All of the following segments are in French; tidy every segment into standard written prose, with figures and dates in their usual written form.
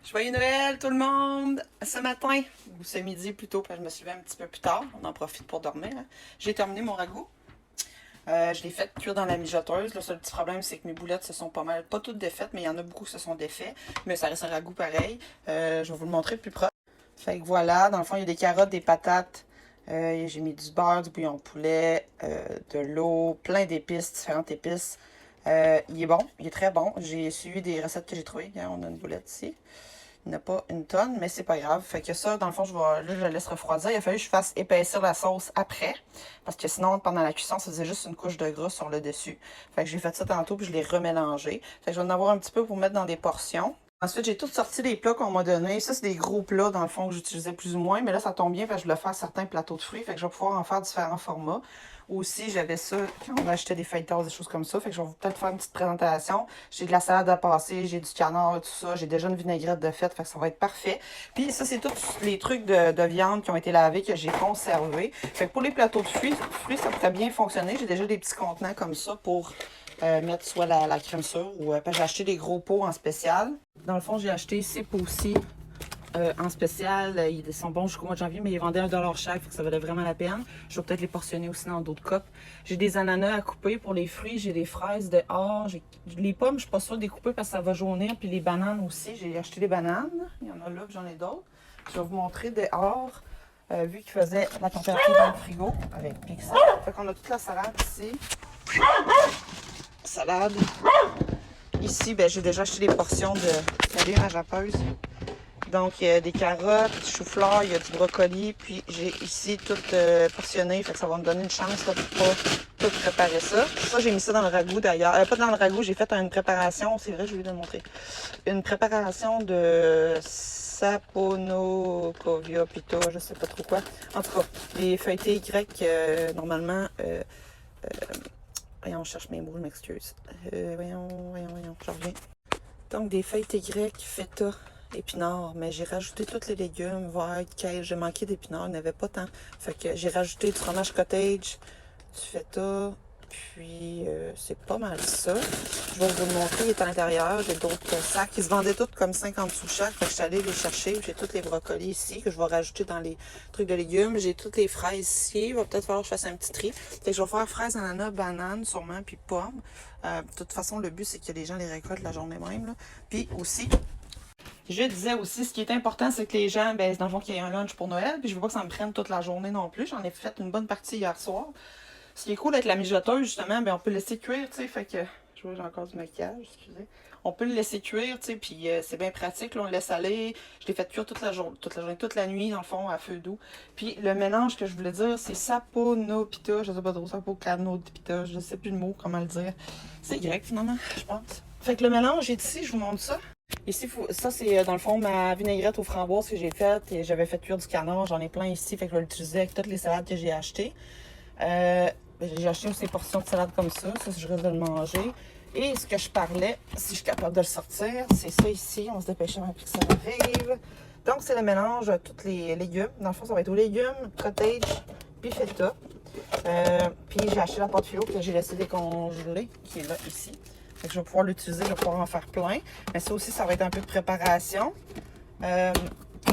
Joyeux Noël tout le monde! Ce matin, ou ce midi plutôt, parce que je me suis levée un petit peu plus tard, on en profite pour dormir. Hein. J'ai terminé mon ragoût. Je l'ai fait cuire dans la mijoteuse. Le seul petit problème, c'est que mes boulettes se sont pas mal, pas toutes défaites, mais il y en a beaucoup qui se sont défaits. Mais ça reste un ragoût pareil. Je vais vous le montrer plus proche. Fait que voilà, dans le fond, il y a des carottes, des patates. J'ai mis du beurre, du bouillon de poulet, de l'eau, plein d'épices, différentes épices. Il est bon, il est très bon. J'ai suivi des recettes que j'ai trouvées. On a une boulette ici. Il n'y en a pas une tonne, mais c'est pas grave. Fait que ça, dans le fond, là, je le laisse refroidir. Il a fallu que je fasse épaissir la sauce après. Parce que sinon, pendant la cuisson, ça faisait juste une couche de gras sur le dessus. Fait que j'ai fait ça tantôt, puis je l'ai remélangé. Fait que je vais en avoir un petit peu pour mettre dans des portions. Ensuite, j'ai tout sorti les plats qu'on m'a donnés. Ça, c'est des gros plats, dans le fond, que j'utilisais plus ou moins. Mais là, ça tombe bien, parce que je voulais faire certains plateaux de fruits. Fait que je vais pouvoir en faire différents formats. Aussi, j'avais ça quand on achetait des feuilletons, des choses comme ça. Fait que je vais peut-être faire une petite présentation. J'ai de la salade à passer, j'ai du canard, tout ça. J'ai déjà une vinaigrette de fête, fait que ça va être parfait. Puis ça, c'est tous les trucs de viande qui ont été lavés, que j'ai conservés. Fait que pour les plateaux de fruits, ça pourrait bien fonctionner. J'ai déjà des petits contenants comme ça pour mettre soit la crème sûre ou j'ai acheté des gros pots en spécial. Dans le fond, j'ai acheté ces pots-ci en spécial. Ils sont bons jusqu'au mois de janvier, mais ils vendaient 1$ chaque, fait que ça valait vraiment la peine. Je vais peut-être les portionner aussi dans d'autres copes. J'ai des ananas à couper pour les fruits. J'ai des fraises dehors. Les pommes, je suis pas sûre de les couper parce que ça va jaunir. Puis les bananes aussi. J'ai acheté des bananes. Il y en a là, puis j'en ai d'autres. Je vais vous montrer dehors. Vu qu'il faisait la température dans le frigo avec Pixel. Fait qu'on a toute la salade ici. Salade. Ici, ben, j'ai déjà acheté des portions de salut ma jappeuse. Donc, il y a des carottes, du chou-fleur, il y a du brocoli, puis j'ai ici tout portionné, fait que ça va me donner une chance là, pour pas tout préparer ça. Ça, j'ai mis ça dans le ragoût d'ailleurs. Pas dans le ragoût, j'ai fait une préparation, c'est vrai, je vais le montrer. Une préparation de saponokovia pito, je sais pas trop quoi. En tout cas, les feuilletés grecs, normalement, voyons, on cherche mes mots, je m'excuse. Voyons, je reviens. Donc, des feuilletés grecques, feta, épinards, mais j'ai rajouté tous les légumes, voir quel j'ai manqué d'épinards, il n'y en avait pas tant. Fait que j'ai rajouté du fromage cottage, du feta, puis c'est pas mal ça. Je vais vous le montrer, il est à l'intérieur, j'ai d'autres sacs. Ils se vendaient tous comme 50 sous chaque, fait que je suis allée les chercher. J'ai tous les brocolis ici que je vais rajouter dans les trucs de légumes. J'ai toutes les fraises ici, il va peut-être falloir que je fasse un petit tri. Fait que je vais faire fraises, ananas, bananes sûrement, puis pommes. De toute façon, le but, c'est que les gens les récoltent la journée même. Là. Puis aussi, je disais aussi, ce qui est important, c'est que les gens, ben, dans le fond, qu'il y ait un lunch pour Noël. Puis je veux pas que ça me prenne toute la journée non plus. J'en ai fait une bonne partie hier soir. Ce qui est cool avec la mijoteuse, justement, ben, on peut le laisser cuire, tu sais. Fait que, je vois, j'ai encore du maquillage, excusez. On peut le laisser cuire, tu sais, puis c'est bien pratique. Là, on le laisse aller. Je l'ai fait cuire toute la journée, toute la nuit, dans le fond, à feu doux. Puis le mélange que je voulais dire, c'est saponopita. Je sais pas trop, sapocanopita. Je sais plus le mot, comment le dire. C'est grec, finalement, je pense. Fait que le mélange est ici, je vous montre ça. Ici, ça c'est dans le fond ma vinaigrette aux framboises que j'ai faite. Et j'avais fait cuire du canard, j'en ai plein ici, fait que je vais l'utiliser avec toutes les salades que j'ai achetées. J'ai acheté aussi des portions de salade comme ça je risque de le manger. Et ce que je parlais, si je suis capable de le sortir, c'est ça ici. On se dépêche avant que ça arrive. Donc, c'est le mélange de tous les légumes. Dans le fond, ça va être aux légumes, cottage, puis feta. Puis j'ai acheté la pâte philo que j'ai laissé décongeler, qui est là, ici. Fait que je vais pouvoir l'utiliser, je vais pouvoir en faire plein. Mais ça aussi, ça va être un peu de préparation. Il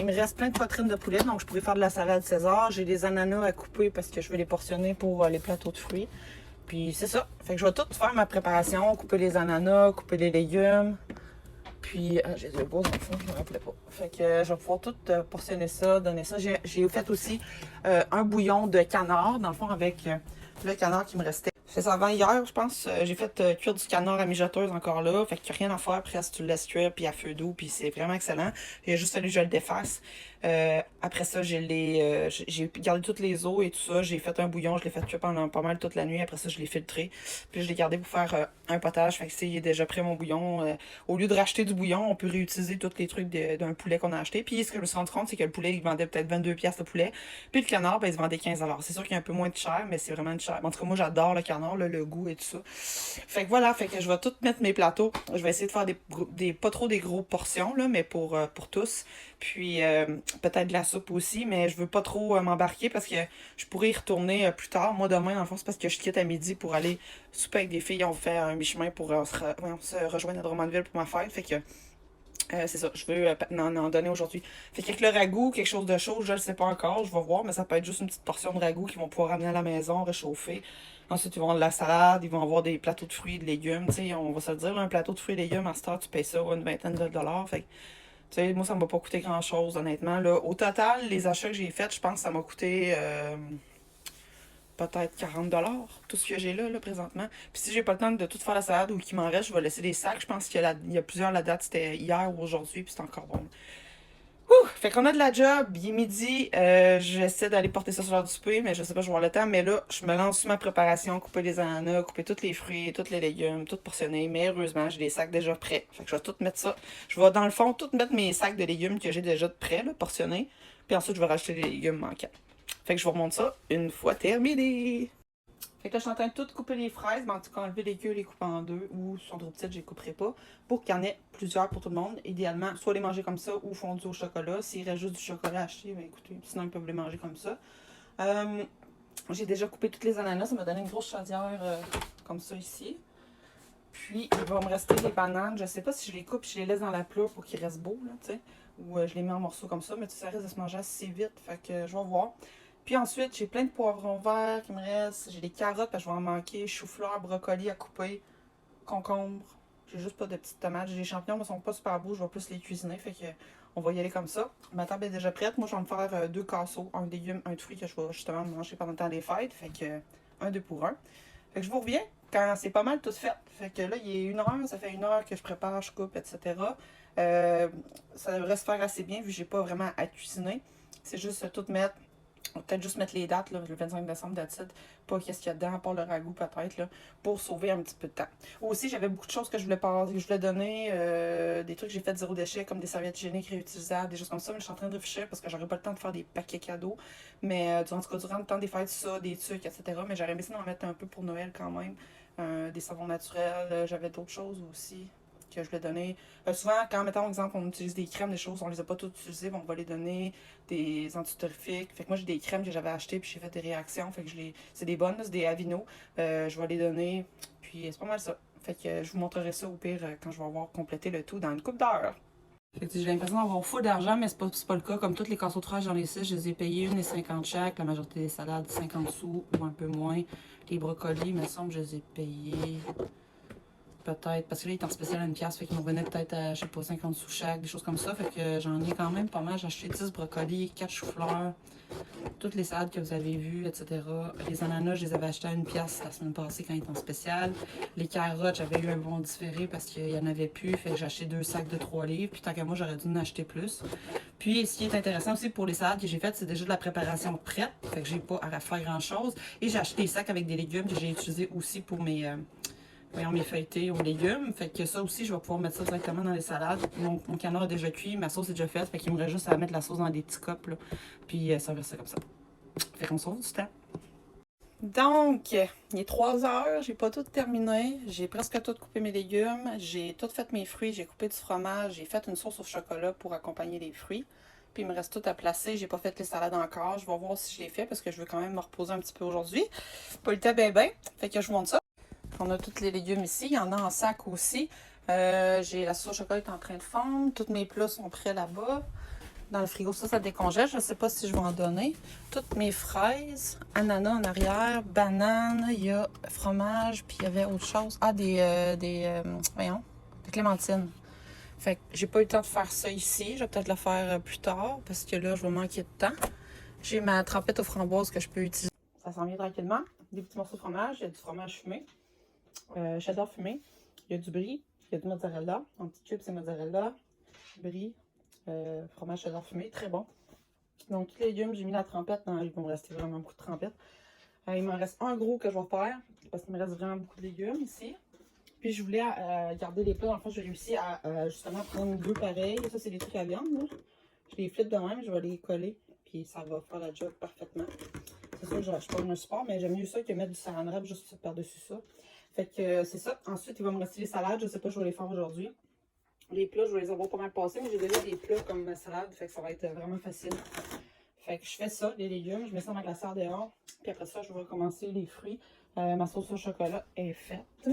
me reste plein de poitrines de poulet, donc je pourrais faire de la salade César. J'ai des ananas à couper parce que je vais les portionner pour les plateaux de fruits. Puis c'est ça. Fait que je vais tout faire ma préparation, couper les ananas, couper les légumes. Puis, j'ai des beaux dans le fond, je me rappelais pas. Fait que je vais pouvoir tout portionner ça, donner ça. J'ai fait aussi un bouillon de canard, dans le fond, avec le canard qui me restait. Je fais ça avant hier, je pense. J'ai fait cuire du canard à mijoteuse encore là. Fait qu'il n'y a rien à faire, presque tu le laisses cuire, puis à feu doux, puis c'est vraiment excellent. Il a juste fallu que je le défasse. Après ça, j'ai gardé toutes les os et tout ça. J'ai fait un bouillon, je l'ai fait cuire pendant pas mal toute la nuit. Après ça, je l'ai filtré. Puis je l'ai gardé pour faire un potage. Fait que il est déjà prêt mon bouillon. Au lieu de racheter du bouillon, on peut réutiliser tous les trucs d'un poulet qu'on a acheté. Puis ce que je me suis rendu compte, c'est que le poulet, il vendait peut-être 22$ le poulet. Puis le canard, ben, il se vendait 15$. C'est sûr qu'il y a un peu moins de cher, mais c'est vraiment de cher. En tout cas, moi, j'adore le canard, là, le goût et tout ça. Fait que voilà, fait que je vais tout mettre mes plateaux. Je vais essayer de faire pas trop des gros portions, là, mais pour tous. Puis peut-être de la soupe aussi, mais je veux pas trop m'embarquer parce que je pourrais y retourner plus tard. Moi, demain, dans le fond, c'est parce que je quitte à midi pour aller souper avec des filles. On fait un mi-chemin pour se rejoindre à Drummondville pour ma fête. Fait que C'est ça, je veux en donner aujourd'hui. Fait qu'avec le ragoût, quelque chose de chaud, je ne sais pas encore, je vais voir, mais ça peut être juste une petite portion de ragoût qu'ils vont pouvoir ramener à la maison, réchauffer. Ensuite, ils vont avoir de la salade, ils vont avoir des plateaux de fruits, de légumes, tu sais, on va se le dire, là, un plateau de fruits et légumes, à cette heure, tu payes ça une vingtaine de dollars. Fait que, tu sais, moi, ça m'a pas coûté grand-chose, honnêtement. Là, au total, les achats que j'ai faits, je pense que ça m'a coûté peut-être 40 $, tout ce que j'ai là, présentement. Puis si j'ai pas le temps de tout faire la salade ou qu'il m'en reste, je vais laisser des sacs. Je pense qu'il y a plusieurs, la date c'était hier ou aujourd'hui, puis c'est encore bon. Ouh! Fait qu'on a de la job, il est midi, j'essaie d'aller porter ça sur l'heure du souper, mais je sais pas, je vais avoir le temps. Mais là, je me lance sur ma préparation, couper les ananas, couper tous les fruits, tous les légumes, tout portionner. Mais heureusement, j'ai des sacs déjà prêts. Fait que je vais tout mettre ça. Je vais dans le fond tout mettre mes sacs de légumes que j'ai déjà de prêts, là, portionnés. Puis ensuite, je vais rajouter les légumes manquants. Fait que je vous remonte ça une fois terminé. Fait que là, je suis en train de tout couper les fraises, mais en tout cas, enlever les queues, les couper en deux, ou si sont trop petites, je les couperai pas, pour qu'il y en ait plusieurs pour tout le monde. Idéalement, soit les manger comme ça, ou fondus au chocolat. S'il reste juste du chocolat à acheter, ben écoutez, sinon ils peuvent les manger comme ça. J'ai déjà coupé toutes les ananas, ça m'a donné une grosse chaudière comme ça ici. Puis, il va me rester des bananes. Je sais pas si je les coupe, je les laisse dans la pleure pour qu'ils restent beaux, là, tu sais. Ou je les mets en morceaux comme ça, mais ça risque de se manger assez vite. Fait que je vais voir. Puis ensuite, j'ai plein de poivrons verts qui me restent. J'ai des carottes, parce que je vais en manquer. Chou-fleur, brocoli à couper. Concombre. J'ai juste pas de petites tomates. J'ai des champignons, mais ils sont pas super beaux. Je vais plus les cuisiner. Fait que on va y aller comme ça. Ma table est déjà prête. Moi, je vais me faire deux casseaux. Un de légumes, un de fruits que je vais justement manger pendant le temps des fêtes. Fait que un, deux pour un. Fait que je vous reviens quand c'est pas mal tout fait. Fait que là, il est 1 heure, ça fait 1 heure que je prépare, je coupe, etc. Ça devrait se faire assez bien vu que j'ai pas vraiment à cuisiner. C'est juste tout mettre. Peut-être juste mettre les dates, là, le 25 décembre, d'attitude, pas qu'est-ce qu'il y a dedans, à part le ragoût peut-être, là, pour sauver un petit peu de temps. Aussi, j'avais beaucoup de choses que je voulais passer, que je voulais donner, des trucs que j'ai fait zéro déchet, comme des serviettes hygiéniques réutilisables, des choses comme ça, mais je suis en train de réfléchir parce que j'aurais pas le temps de faire des paquets cadeaux. Mais durant le temps des fêtes, ça, des trucs, etc. Mais j'aurais aimé ça d'en mettre un peu pour Noël quand même. Des savons naturels, j'avais d'autres choses aussi que je voulais donner. Souvent, quand, mettons, exemple, on utilise des crèmes, des choses, on les a pas toutes utilisées, on va les donner, des antiturifiques. Fait que moi, j'ai des crèmes que j'avais achetées, puis j'ai fait des réactions. Fait que c'est des bonnes, c'est des Avino. Je vais les donner, puis c'est pas mal ça. Fait que je vous montrerai ça au pire quand je vais avoir complété le tout dans une couple d'heures. Fait que j'ai l'impression d'avoir fou d'argent, mais c'est pas le cas. Comme toutes les casseaux de fraises, j'en ai 6, je les ai payés 1,50 chaque. La majorité des salades, 50 sous ou un peu moins. Les brocolis, il me semble, je les ai payés peut-être, parce que là, il est en spécial à une pièce, fait qu'il m'en revenait peut-être à, je sais pas, 50 sous chaque, des choses comme ça. Fait que j'en ai quand même pas mal. J'ai acheté 10 brocolis, 4 choux-fleurs, toutes les salades que vous avez vues, etc. Les ananas, je les avais achetés à une pièce la semaine passée quand ils étaient en spécial. Les carottes, j'avais eu un bon différé parce qu'il y en avait plus, fait que j'ai acheté 2 sacs de 3 livres. Puis tant qu'à moi, j'aurais dû en acheter plus. Puis ce qui est intéressant aussi pour les salades que j'ai faites, c'est déjà de la préparation prête, fait que j'ai pas à faire grand-chose. Et j'ai acheté des sacs avec des légumes que j'ai utilisés aussi pour mes feuilletés aux légumes. Fait que ça aussi, je vais pouvoir mettre ça directement dans les salades. Mon canard est déjà cuit, ma sauce est déjà faite. Fait qu'il me reste juste à mettre la sauce dans des petits cups, là, puis servir ça comme ça. Fait qu'on sauve du temps. Donc, il est 3 heures, j'ai pas tout terminé. J'ai presque tout coupé mes légumes. J'ai tout fait mes fruits, j'ai coupé du fromage, j'ai fait une sauce au chocolat pour accompagner les fruits. Puis il me reste tout à placer. J'ai pas fait les salades encore. Je vais voir si je les fais parce que je veux quand même me reposer un petit peu aujourd'hui. Pas le temps ben. Fait que je vous montre ça. On a tous les légumes ici. Il y en a en sac aussi. J'ai la sauce au chocolat est en train de fondre. Tous mes plats sont prêts là-bas. Dans le frigo, ça décongèle. Je ne sais pas si je vais en donner. Toutes mes fraises, ananas en arrière, bananes, il y a fromage, puis il y avait autre chose. Ah, voyons, des clémentines. Fait que j'ai pas eu le temps de faire ça ici. Je vais peut-être le faire plus tard parce que là, je vais manquer de temps. J'ai ma trempette aux framboises que je peux utiliser. Ça s'en vient tranquillement. Des petits morceaux de fromage. Il y a du fromage fumé. Cheddar fumé. Il y a du brie. Il y a du mozzarella. En petits cubes, c'est mozzarella. Brie. Fromage cheddar fumé. Très bon. Donc, tous les légumes, j'ai mis la trempette. Il va me rester vraiment beaucoup de trempette. Il m'en reste un gros que je vais faire parce qu'il me reste vraiment beaucoup de légumes ici. Puis, je voulais garder les plats. Dans le fond, j'ai réussi à justement prendre deux pareils. Ça, c'est des trucs à viande. Là. Je les flippe de même. Je vais les coller. Puis, ça va faire la job parfaitement. C'est sûr que je ne suis pas un support, mais j'aime mieux ça que mettre du saran wrap juste par-dessus ça. Fait que c'est ça. Ensuite, il va me rester les salades. Je ne sais pas si je vais les faire aujourd'hui. Les plats, je vais les avoir pas mal passés, mais j'ai déjà des plats comme ma salade. Fait que ça va être vraiment facile. Fait que je fais ça, les légumes. Je mets ça dans ma glacière dehors. Puis après ça, je vais recommencer les fruits. Ma sauce au chocolat est faite.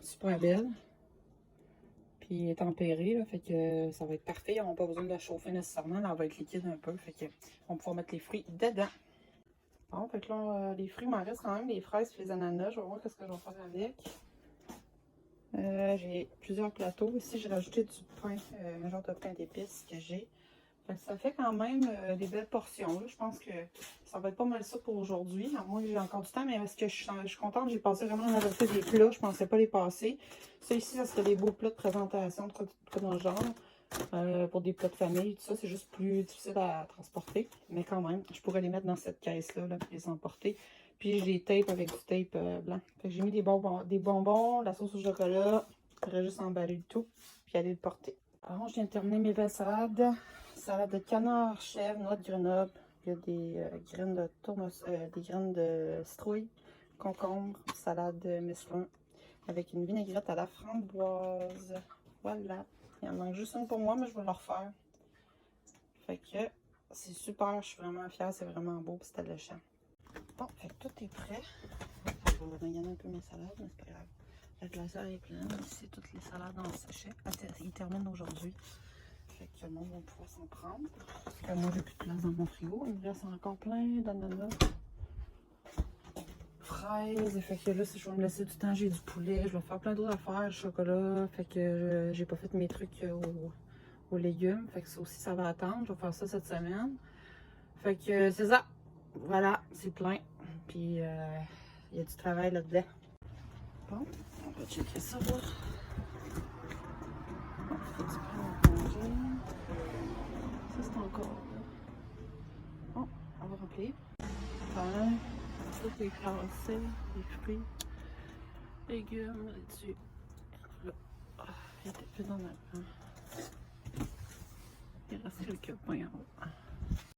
Super belle. Puis tempérée, là, fait que ça va être parfait. Ils n'auront pas besoin de la chauffer nécessairement. Là, elle va être liquide un peu. Fait que on va pouvoir mettre les fruits dedans. Bon, fait que là, les fruits, il m'en reste quand même les fraises et les ananas. Je vais voir ce que je vais faire avec. J'ai plusieurs plateaux. Ici, j'ai rajouté du pain, un genre de pain d'épices que j'ai. Ça fait quand même des belles portions. Là. Je pense que ça va être pas mal ça pour aujourd'hui. À moins que j'ai encore du temps, mais parce que je suis contente, j'ai passé vraiment la recette des plats. Je pensais pas les passer. Ça ici, ça serait des beaux plats de présentation, de quoi dans le genre. Pour des plats de famille, tout ça, c'est juste plus difficile à transporter. Mais quand même, je pourrais les mettre dans cette caisse-là, là, puis les emporter. Puis je les tape avec du tape blanc. Fait que j'ai mis des bonbons, la sauce au chocolat. Il faudrait juste emballer le tout, puis aller le porter. Alors, je viens de terminer mes belles salades. Salade de canard, chèvre, noix de Grenoble. Il y a des graines de des graines de citrouille, concombre, salade de Michelin avec une vinaigrette à la framboise. Voilà. Il en manque juste une pour moi, mais je vais le refaire. Fait que c'est super, je suis vraiment fière, c'est vraiment beau, c'était alléchant. Bon, fait que tout est prêt. Je vais regarder un peu mes salades, mais c'est pas grave. La glacière est pleine. Ici, toutes les salades dans le sachet. Ils terminent aujourd'hui. Fait que le monde va pouvoir s'en prendre. Parce que moi, j'ai plus de place dans mon frigo. Il me reste encore plein d'ananas. Fraises. Fait que là, si je vais me laisser du temps, j'ai du poulet. Je vais faire plein d'autres affaires. Du chocolat. Fait que j'ai pas fait mes trucs aux légumes. Fait que ça aussi, ça va attendre. Je vais faire ça cette semaine. Fait que c'est ça. Voilà, c'est plein. Puis, il y a du travail là-dedans. Bon, on va checker ça, là. Ça, c'est encore là. Bon, on va remplir. Pain, tout est classé, les fruits, légumes, là-dessus. Là. Ah, il était plus dans ma main. Il reste quelques pains en haut.